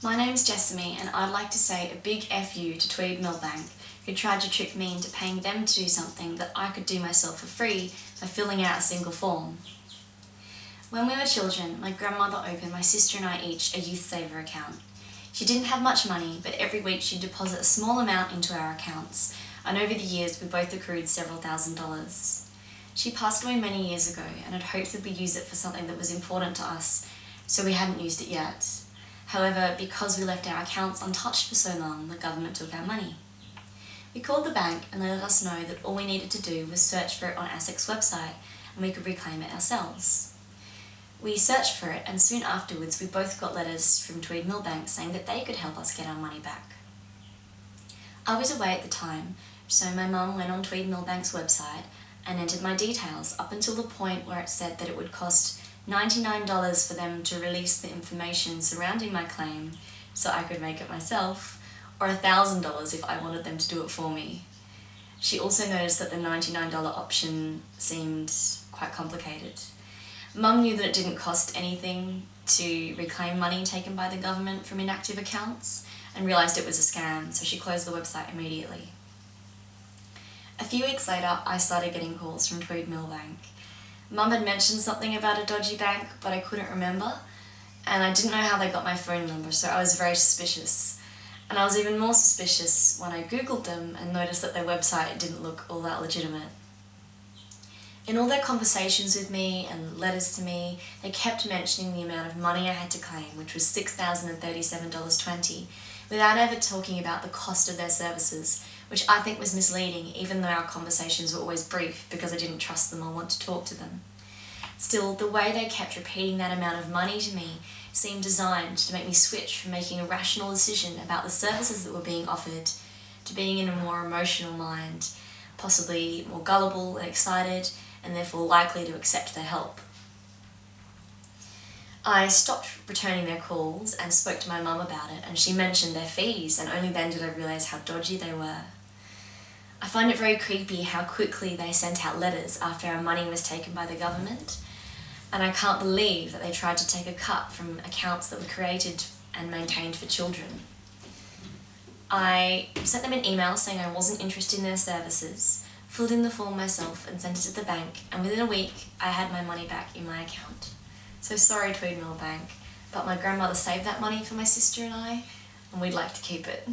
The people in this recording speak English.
My name's Jessamy and I'd like to say a big FU to Tweed Milbank, who tried to trick me into paying them to do something that I could do myself for free by filling out a single form. When we were children, my grandmother opened my sister and I each a youth saver account. She didn't have much money, but every week she'd deposit a small amount into our accounts, and over the years we both accrued several $1,000s. She passed away many years ago and had hoped that we'd use it for something that was important to us, so we hadn't used it yet. However, because we left our accounts untouched for so long, the government took our money. We called the bank and they let us know that all we needed to do was search for it on ASIC's website and we could reclaim it ourselves. We searched for it and soon afterwards we both got letters from Tweed Milbank saying that they could help us get our money back. I was away at the time, so my mum went on Tweed Milbank's website and entered my details up until the point where it said that it would cost $99 for them to release the information surrounding my claim so I could make it myself, or $1,000 if I wanted them to do it for me. She also noticed that the $99 option seemed quite complicated. Mum knew that it didn't cost anything to reclaim money taken by the government from inactive accounts and realised it was a scam, so she closed the website immediately. A few weeks later, I started getting calls from Tweed Milbank. Mum had mentioned something about a dodgy bank, but I couldn't remember, and I didn't know how they got my phone number, so I was very suspicious. And I was even more suspicious when I googled them and noticed that their website didn't look all that legitimate. In all their conversations with me and letters to me, they kept mentioning the amount of money I had to claim, which was $6,037.20, without ever talking about the cost of their services, which I think was misleading, even though our conversations were always brief because I didn't trust them or want to talk to them. Still, the way they kept repeating that amount of money to me seemed designed to make me switch from making a rational decision about the services that were being offered to being in a more emotional mind, possibly more gullible and excited, and therefore likely to accept their help. I stopped returning their calls and spoke to my mum about it, and she mentioned their fees, and only then did I realise how dodgy they were. I find it very creepy how quickly they sent out letters after our money was taken by the government, and I can't believe that they tried to take a cut from accounts that were created and maintained for children. I sent them an email saying I wasn't interested in their services, filled in the form myself and sent it to the bank, and within a week I had my money back in my account. So sorry, Tweed Milbank, but my grandmother saved that money for my sister and I, and we'd like to keep it.